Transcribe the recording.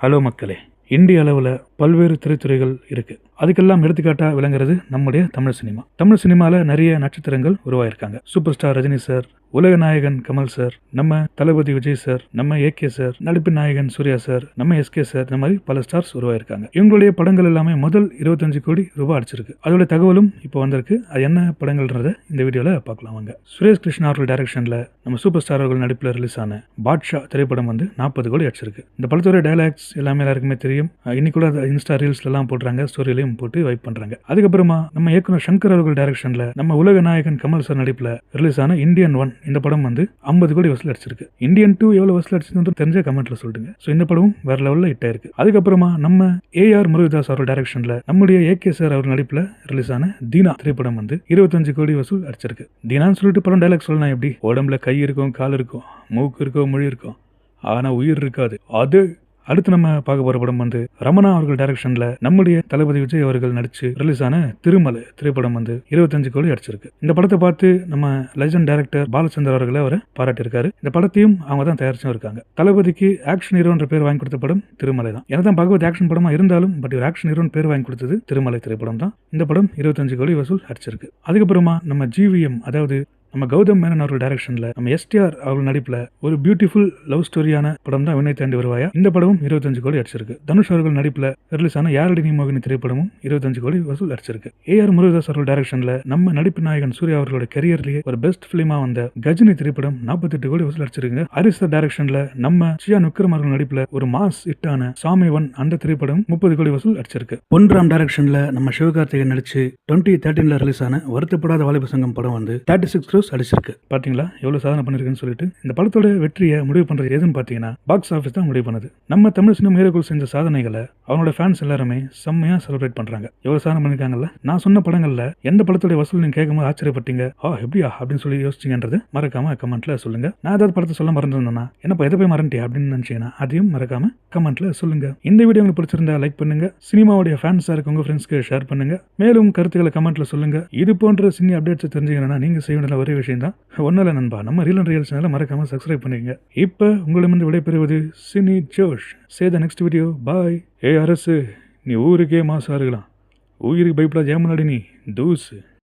Hello மக்களே, இந்திய அளவில் பல்வேறு திரைத்துறைகள் இருக்கு. அதுக்கெல்லாம் எடுத்துக்காட்டாக விளங்குறது நம்முடைய தமிழ் சினிமா. தமிழ் சினிமாவில் நிறைய நட்சத்திரங்கள் உருவாயிருக்காங்க. சூப்பர் ஸ்டார் ரஜினி சார், உலக நாயகன் கமல் சார், நம்ம தளபதி விஜய் சார், நம்ம ஏகே சார், நடிப்பு நாயகன் சூர்யா சார், நம்ம எஸ்கே சார், இந்த மாதிரி பல ஸ்டார்ஸ் உருவாயிருக்காங்க. இவங்களுடைய படங்கள் எல்லாமே முதல் 25 கோடி ரூபாய் அடிச்சிருக்கு. அதோட தகவலும் இப்போ வந்திருக்கு. அது என்ன படங்கள்ன்றத இந்த வீடியோல பார்க்கலாம் வாங்க. சுரேஷ் கிருஷ்ணா அவர்கள் டைரக்ஷன்ல நம்ம சூப்பர் ஸ்டார் அவர்கள் நடிப்பில் ரிலீஸ் ஆன பாட்ஷா திரைப்படம் 40 கோடி அடிச்சிருக்கு. இந்த படத்தோட டைலாக்ஸ் எல்லாமே எல்லாருக்குமே தெரியும். இன்னைக்கு கூட இன்ஸ்டா ரீல்ஸ்ல எல்லாம் போடுறாங்க, ஸ்டோரியிலையும் போட்டு வைப் பண்றாங்க. அதுக்கப்புறமா நம்ம இயக்குனர் சங்கர் அவர்கள் டைரக்ஷன்ல நம்ம உலக நாயகன் கமல் சார் நடிப்பில் ரிலீஸ் ஆன இந்தியன் 1 இந்த படம் 50 கோடி வசூல் அடிச்சிருக்கு. இந்தியன் 2 எவ்வளவு வசூல் அடிச்சிருந்து தெரிஞ்ச கமெண்ட்ல சொல்லுங்க. ஸோ இந்த படமும் வேற லெவலில் ஹிட் ஆயிருக்கு. அதுக்கப்புறமா நம்ம ஏஆர் முருகதாஸ் அவர்கள் டைரக்ஷன்ல நம்முடைய ஏகே சார் அவர் நடிப்பில் ரிலீஸ் ஆன தீனா திரைப்படம் 25 கோடி வசூல் அடிச்சிருக்கு. தீனான்னு சொல்லிட்டு படம் டைலாக் சொல்லலாம். எப்படி உடம்புல கை இருக்கும், கால் இருக்கும், மூக்கு இருக்கும், மொழி இருக்கும், ஆனா உயிர் இருக்காது. அது அடுத்து நம்ம பார்க்க போற படம் ரமணா அவர்கள் டைரக்ஷன்ல நம்முடைய தளபதி விஜய் அவர்கள் நடிச்சு ரிலீஸ் ஆன திருமலை திரைப்படம் 25 கோடி அடிச்சிருக்கு. இந்த படத்தை பார்த்து நம்ம லெஜண்ட் டைரக்டர் பாலச்சந்தர் அவர்களை அவரை பாராட்டியிருக்காரு. இந்த படத்தையும் அவங்க தான் தயாரிச்சும் இருக்காங்க. தளபதிக்கு ஆக்ஷன் ஹீரோன்ற பேர் வாங்கி கொடுத்த படம் திருமலை தான். என்னதான் பகவத் ஆக்ஷன் படமா இருந்தாலும் பட் ஒரு ஆக்ஷன் ஹீரோன் பேர் வாங்கி கொடுத்தது திருமலை திரைப்படம் தான். இந்த படம் 25 கோடி வசூல் அடிச்சிருக்கு. அதுக்கப்புறமா நம்ம ஜிவிஎம், அதாவது நம்ம கௌதம் மேனன் அவர்கள் டைரக்ஷன்ல நம்ம எஸ்டிஆர் அவர்கள் நடிப்புல ஒரு பியூட்டிஃபுல் லவ் ஸ்டோரியான படம் தான் வினை தாண்டி வருவாயா. இந்த படமும் 25 கோடி அடிச்சிருக்கு. தனுஷ் அவர்கள் நடிப்புல ரிலீஸ் ஆன யாரடி நீ மோகினி திரைப்படமும் 25 கோடி வசூல் அடிச்சிருக்கு. ஏஆர் முருகதாஸ் அவர்கள் டைரக்ஷன்ல நம்ம நடிப்பு நாயகன் சூர்யா அவர்களோட கரியர்லயே ஒரு பெஸ்ட் பிலிமா வந்த கஜினி திரைப்படம் 48 கோடி வசூல் அடிச்சிருக்கு. ஹரிஸ் டைரக்ஷன்ல நம்ம சியான் விக்ரம் அவர்கள் நடிப்புல ஒரு மாஸ் ஹிட்டான சாமி 1 அந்த திரைப்படம் 30 கோடி வசூல் அடிச்சிருக்கு. பொன்ராம் டைரக்ஷன்ல நம்ம சிவகார்த்திகேயன் நடிச்சு 2013 ரிலீஸ் ஆன வருத்தப்படாத வாலிப சங்கம் படம் 36 அடிச்சிருக்கு. பாத்தீங்களா எவ்வளவு சாதனை பண்ணிருக்குன்னு சொல்லிட்டு. இந்த படத்தோட வெற்றியை முடிவு பண்றது எதுன்னு பாத்தீங்கன்னா பாக்ஸ் ஆஃபீஸ் தான் முடிவு பண்ணுது. நம்ம தமிழ் சினிமா ஹீரோக்கள் செஞ்ச சாதனைகளை அவனோட ஃபேன்ஸ் எல்லாருமே செம்மையா செலிப்ரேட் பண்றாங்க. எவ்வளவு சாதனை பண்ணிருக்காங்கல்ல. நான் சொன்ன படங்கள்ல எந்த படத்தோட வசூல் நீங்க கேட்கும்போது ஆச்சரியப்பட்டீங்க, எப்படியா அப்படின்னு சொல்லி யோசிச்சீங்கன்றது மறக்காம கமெண்ட்ல சொல்லுங்க. நான் ஏதாவது படத்தை சொல்ல மறந்துருந்தேன்னா என்னப்பா எதை போய் மறந்துட்டே அப்படின்னு நினைச்சீங்கன்னா அதையும் மறக்காம கமெண்ட்ல சொல்லுங்க. இந்த வீடியோ உங்களுக்கு பிடிச்சிருந்தா லைக் பண்ணுங்க. சினிமாவுடைய ஃபேன்ஸா இருக்க உங்க ஃப்ரெண்ட்ஸ்க்கு ஷேர் பண்ணுங்க. மேலும் கருத்துக்களை கமெண்ட்ல சொல்லுங்க. இது போன்ற சினி அப்டேட்ஸ் தெரிஞ்சுக்கணும்னா நீங்க செய்ய வேண்டிய ஒரே விஷயம் தான், ஒன்னும் இல்லை நண்பா, நம்ம ரீல் அண்ட் ரியல் சேனலை மறக்காம சப்ஸ்கிரைப் பண்ணிக்கங்க. இப்போ உங்களிடமிருந்து விடைபெறுவது Cine Josh. Say the next video. Bye. அரசு, நீ ஊருக்கே மாசா இருக்கலாம், உயிருக்கு பயப்படா, ஜெயமலாடி நீ தூசு.